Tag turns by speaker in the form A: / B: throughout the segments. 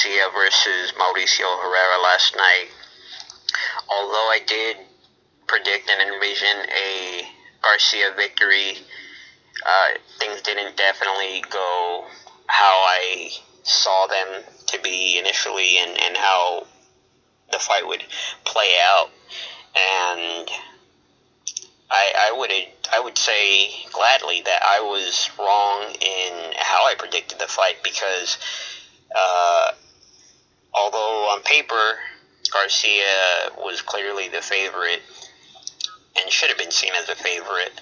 A: Garcia versus Mauricio Herrera last night. Although I did predict and envision a Garcia victory, things didn't definitely go how I saw them to be initially, and how the fight would play out. And I would say gladly that I was wrong in how I predicted the fight, because although on paper Garcia was clearly the favorite and should have been seen as a favorite,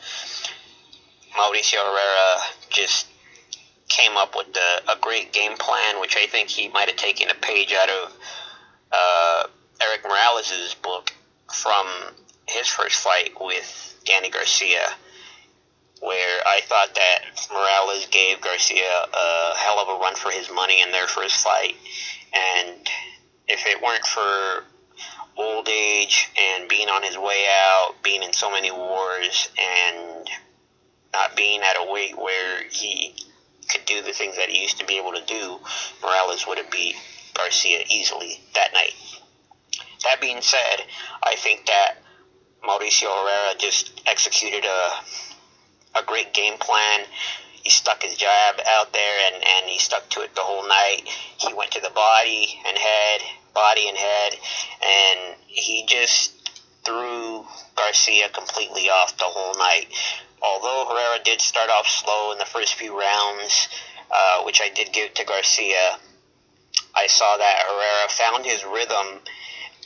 A: Mauricio Herrera just came up with a great game plan, which I think he might have taken a page out of Eric Morales' book from his first fight with Danny Garcia, where I thought that Morales gave Garcia a hell of a run for his money in their first fight. And if it weren't for old age and being on his way out, being in so many wars, and not being at a weight where he could do the things that he used to be able to do, Morales would have beat Garcia easily that night. That being said, I think that Mauricio Herrera just executed a great game plan. He stuck his jab out there, and he stuck to it the whole night. He went to the body and head, and he just threw Garcia completely off the whole night. Although Herrera did start off slow in the first few rounds, which I did give to Garcia, I saw that Herrera found his rhythm,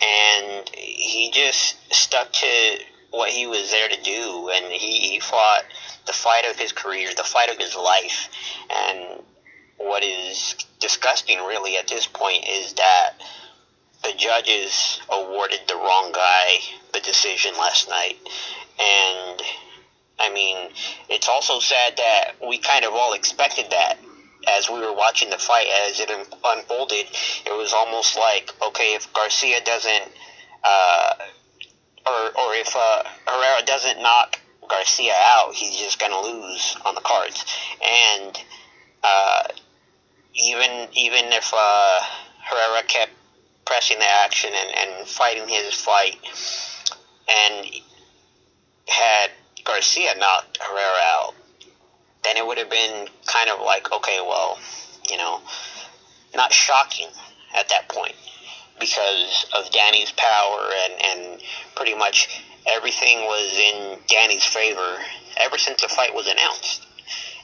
A: and he just stuck to what he was there to do, and he fought the fight of his career, the fight of his life. And what is disgusting really at this point is that the judges awarded the wrong guy the decision last night. And I mean, it's also sad that we kind of all expected that. As we were watching the fight, as it unfolded, it was almost like, okay, if Garcia doesn't, or if Herrera doesn't knock Garcia out, he's just going to lose on the cards. And even if Herrera kept pressing the action and fighting his fight, and had Garcia knocked Herrera out, then it would have been kind of like, okay, well, not shocking at that point, because of Danny's power, and pretty much everything was in Danny's favor ever since the fight was announced.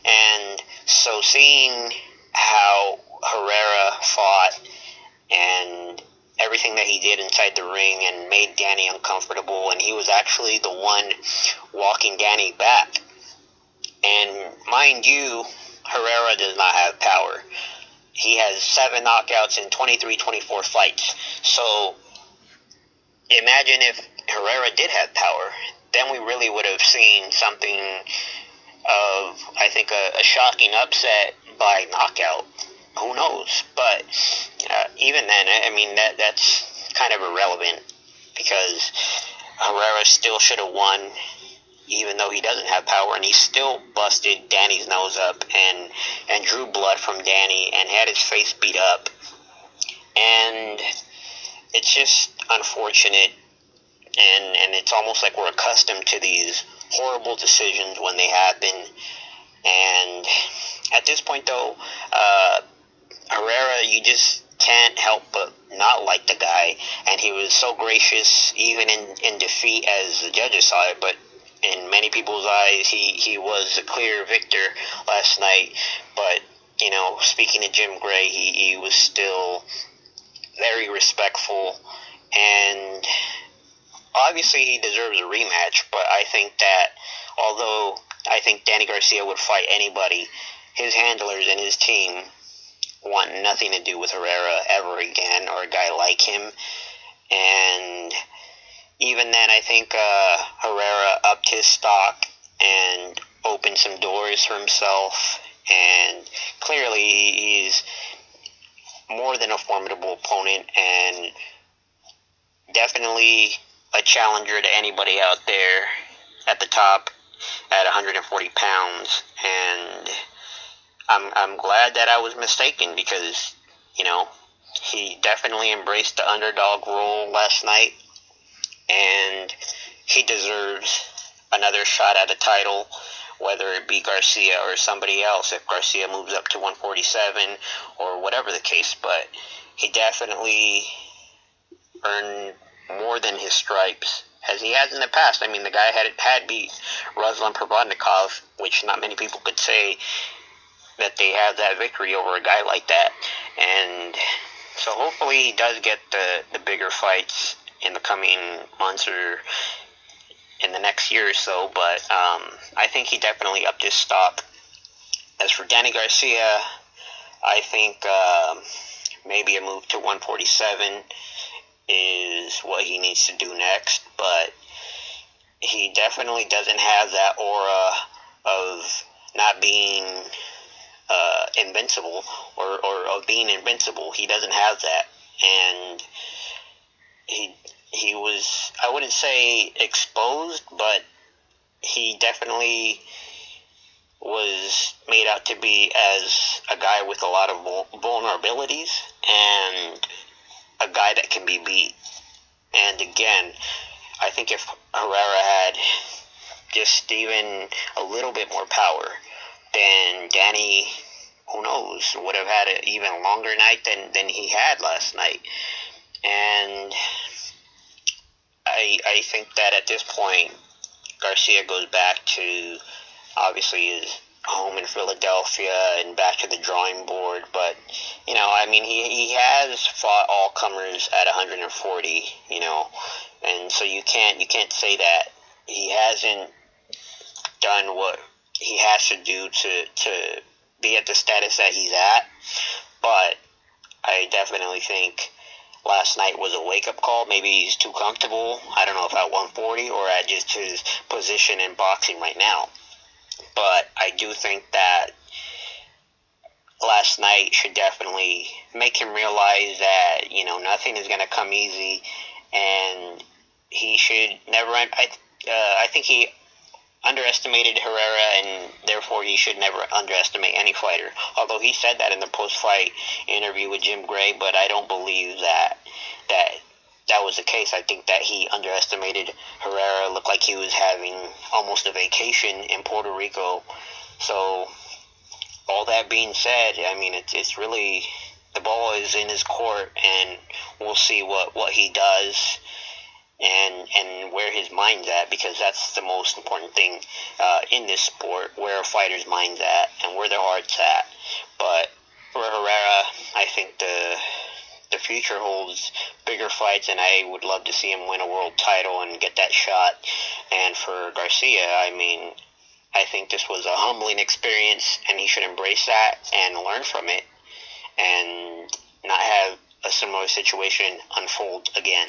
A: And so seeing how Herrera fought and everything that he did inside the ring and made Danny uncomfortable, and he was actually the one walking Danny back. And mind you, Herrera does not have power. He has 7 knockouts in 23-24 fights. So imagine if Herrera did have power, then we really would have seen something of, I think, a shocking upset by knockout. Who knows? But even then, I mean, that's kind of irrelevant, because Herrera still should have won, even though he doesn't have power, and he still busted Danny's nose up and drew blood from Danny and had his face beat up. And it's just unfortunate, and it's almost like we're accustomed to these horrible decisions when they happen. And at this point, though, Herrera, you just can't help but not like the guy, and he was so gracious even in defeat, as the judges saw it. But in many people's eyes, he was a clear victor last night. But, speaking to Jim Gray, he was still very respectful, and obviously he deserves a rematch. But I think that, although I think Danny Garcia would fight anybody, his handlers and his team want nothing to do with Herrera ever again, or a guy like him. And even then, I think Herrera upped his stock and opened some doors for himself. And clearly, he's more than a formidable opponent, and definitely a challenger to anybody out there at the top at 140 pounds. And I'm glad that I was mistaken, because, He definitely embraced the underdog role last night, and he deserves another shot at a title, whether it be Garcia or somebody else, if Garcia moves up to 147 or whatever the case. But he definitely earned more than his stripes, as he has in the past. I mean, the guy had beat Ruslan Probodnikov, which not many people could say that they have that victory over a guy like that. And so hopefully he does get the bigger fights in the coming months or in the next year or so. But I think he definitely upped his stock. As for Danny Garcia, I think maybe a move to 147 is what he needs to do next. But he definitely doesn't have that aura of not being invincible or of being invincible. He doesn't have that. And he was, I wouldn't say exposed, but he definitely was made out to be as a guy with a lot of vulnerabilities and a guy that can be beat. And again, I think if Herrera had just even a little bit more power, then Danny, who knows, would have had an even longer night than he had last night. And I think that at this point, Garcia goes back to, obviously, his home in Philadelphia and back to the drawing board. But, you know, I mean, he has fought all comers at 140, you know, and so you can't say that he hasn't done what he has to do to be at the status that he's at. But I definitely think last night was a wake-up call. Maybe he's too comfortable, I don't know if at 140 or at just his position in boxing right now. But I do think that last night should definitely make him realize that, you know, nothing is going to come easy, and he should never, I think he underestimated Herrera, and therefore he should never underestimate any fighter. Although he said that in the post-fight interview with Jim Gray, but I don't believe that was the case. I think that he underestimated Herrera. Looked like he was having almost a vacation in Puerto Rico. So all that being said, I mean, it's really, the ball is in his court, and we'll see what he does and where his mind's at, because that's the most important thing in this sport, where a fighter's mind's at and where their heart's at. But for Herrera, I think the future holds bigger fights, and I would love to see him win a world title and get that shot. And for Garcia, I mean, I think this was a humbling experience, and he should embrace that and learn from it and not have a similar situation unfold again.